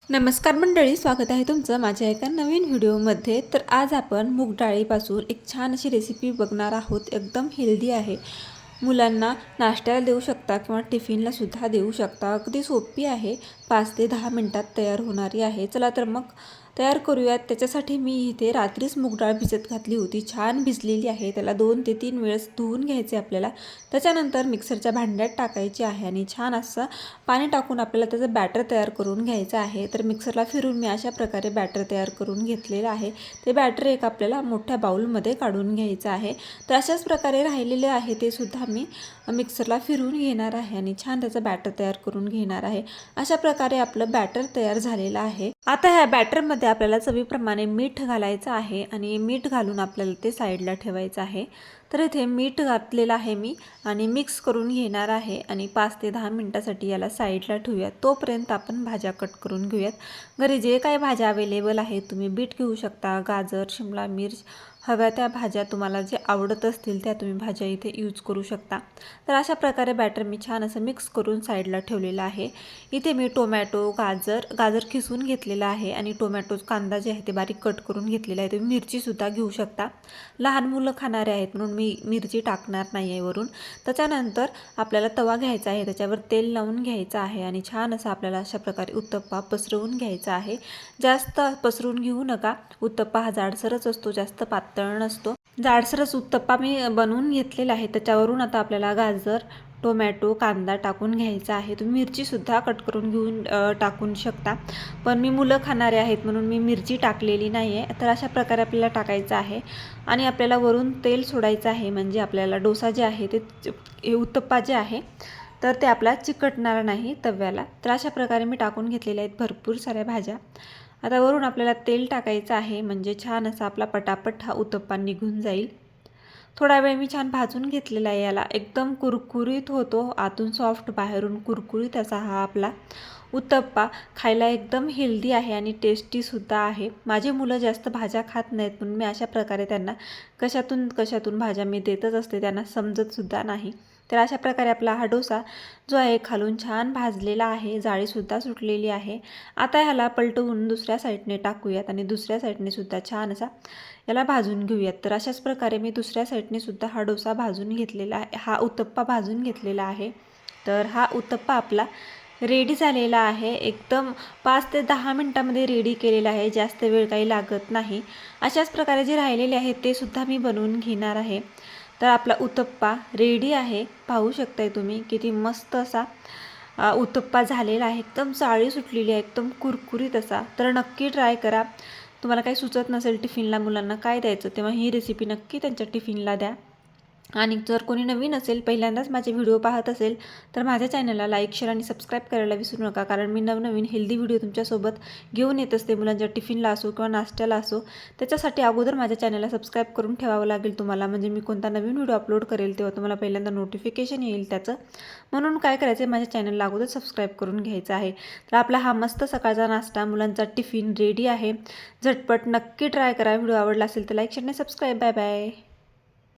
नमस्कार मंडळी, स्वागत आहे तुमचं माझ्या एका नवीन व्हिडिओमध्ये। तर आज आपण मूग डाळीपासून एक छान अशी रेसिपी बघणार आहोत। एकदम हेल्दी आहे, मुलांना नाश्त्याला देऊ शकता किंवा टिफिनला सुद्धा देऊ शकता। अगदी सोपी आहे, 5 ते 10 मिनिटात तयार होणारी आहे। चला तर मग तयार करूयात। त्याच्यासाठी मी इथे रात्रीच मूग डाळ भिजत घातली होती, छान भिजलेली आहे। त्याला 2 ते 3 वेळेस धुवून घ्यायचे आपल्याला। त्याच्यानंतर मिक्सरच्या भांड्यात टाकायची आहे आणि छान असं पाणी टाकून आपल्याला त्याचं बॅटर तयार करून घ्यायचं आहे। तर मिक्सरला फिरून मी अशा प्रकारे बॅटर तयार करून घेतलेलं आहे। ते बॅटर एक आपल्याला मोठ्या बाउलमध्ये काढून घ्यायचं आहे। तर अशाच प्रकारे राहिलेले आहे ते सुद्धा मी मिक्सरला फिरून घेणार आहे आणि छान त्याचं बॅटर तयार करून घेणार आहे। अशा प्रकारे आपलं बॅटर तयार झालेलं आहे। आता ह्या बॅटरमध्ये आपल्याला चवीप्रमाणे मीठ घालायचं आहे आणि मीठ घालून आपल्याला ते साईडला ठेवायचं आहे। तर इथे मीठ घातलेलं आहे मी आणि मिक्स करून घेणार आहे आणि 5 ते 10 मिनिटासाठी याला साईडला ठेवूयात। तोपर्यंत आपण भाज्या कट करून घेऊयात। घरी जे काही भाज्या अवेलेबल आहेत, तुम्ही बीट घेऊ शकता, गाजर, शिमला मिर्च, हव्या त्या भाज्या तुम्हाला जे आवडत असतील त्या तुम्ही भाज्या इथे यूज करू शकता। तर अशा प्रकारे बॅटर मी छान असं मिक्स करून साईडला ठेवलेलं आहे। इथे मी टोमॅटो, गाजर खिसून घेतलेला आहे आणि टोमॅटो, कांदा जे आहे ते बारीक कट करून घेतलेला आहे। तुम्ही मिरचीसुद्धा घेऊ शकता, लहान मुलं खाणारे आहेत म्हणून मी मिरची टाकणार नाही आहे वरून। त्याच्यानंतर आपल्याला तवा घ्यायचा आहे, त्याच्यावर तेल लावून घ्यायचं आहे आणि छान असं आपल्याला अशा प्रकारे उत्तप्पा पसरवून घ्यायचा आहे। जास्त पसरवून घेऊ नका, उत्तप्पा हा जाडसरच असतो, जास्त पातळ नसतो। जाडसरच उत्तप्पा मी बनवून घेतलेला आहे। त्याच्यावरून आता आपल्याला गाजर, टोमॅटो, कांदा टाकून घ्यायचा आहे। तुम्ही मिरचीसुद्धा कट करून घेऊन टाकू शकता, पण मी मुलं खाणारे आहेत म्हणून मी मिरची टाकलेली नाही आहे। तर अशा प्रकारे आपल्याला टाकायचं आहे आणि आपल्याला वरून तेल सोडायचं आहे, म्हणजे आपल्याला डोसा जे आहे ते उत्तप्पा जे आहे तर ते आपला चिकटणार नाही तव्याला। तर अशा प्रकारे मी टाकून घेतलेल्या आहेत भरपूर साऱ्या भाज्या। आता वरून आपल्याला तेल टाकायचं आहे, म्हणजे छान असा आपला पटापट हा उत्तप्पा निघून जाईल। थोडा वेळ मी छान भाजून घेतलेला आहे याला, एकदम कुरकुरीत होतो, आतून सॉफ्ट बाहेरून कुरकुरीत असा हा आपला उत्तप्पा। खायला एकदम हेल्दी आहे आणि टेस्टीसुद्धा आहे। माझी मुलं जास्त भाज्या खात नाहीत म्हणून मी अशा प्रकारे त्यांना कशातून भाज्या मी देतच असते, त्यांना समजतसुद्धा नाही। तर अशा प्रकारे आपला हा डोसा जो आहे खालून छान भाजलेला आहे, जाळीसुद्धा सुटलेली आहे। आता ह्याला पलटवून दुसऱ्या साईडने टाकूयात आणि दुसऱ्या साईडने सुद्धा छान असा याला भाजून घेऊयात। तर अशाच प्रकारे मी दुसऱ्या साईडने सुद्धा हा डोसा भाजून घेतलेला आहे, हा उत्तप्पा भाजून घेतलेला आहे। तर हा उत्तप्पा आपला रेडी झालेला आहे, एकदम 5 ते 10 मिनिटांमध्ये रेडी केलेला आहे, जास्त वेळ काही लागत नाही। अशाच प्रकारे जे राहिलेले आहेत ते सुद्धा मी बनवून घेणार आहे। तर आपला उत्तप्पा रेडी आहे, पाहू शकताय तुम्ही किती मस्त असा उत्तप्पा झालेला आहे, एकदम जाळी सुटलेली आहे, एकदम कुरकुरीत असा। तर नक्की ट्राय करा। तुम्हाला काही सुचत नसेल टिफिनला मुलांना काय द्यायचं, तेव्हा ही रेसिपी नक्की त्यांच्या टिफिनला द्या। आणि जर कोणी नवीन असेल, पहिल्यांदाच माझे व्हिडिओ पाहत असेल, तर माझ्या चॅनलला लाईक, शेअर आणि सबस्क्राईब करायला विसरू नका, कारण मी नवनवीन हेल्दी व्हिडिओ तुमच्यासोबत घेऊन येत असते, मुलांच्या टिफिनला असो किंवा नाश्त्याला असो। त्याच्यासाठी अगोदर माझ्या चॅनलला सबस्क्राईब करून ठेवावं लागेल तुम्हाला, म्हणजे मी कोणता नवीन व्हिडिओ अपलोड करेल तेव्हा तुम्हाला पहिल्यांदा नोटिफिकेशन येईल त्याचं। म्हणून काय करायचं आहे, माझ्या चॅनलला अगोदर सबस्क्राईब करून घ्यायचं आहे। तर आपला हा मस्त सकाळचा नाश्ता, मुलांचा टिफिन रेडी आहे। झटपट नक्की ट्राय करा। व्हिडिओ आवडला असेल तर लाईक, शेअर आणि सबस्क्राईब। Bye bye.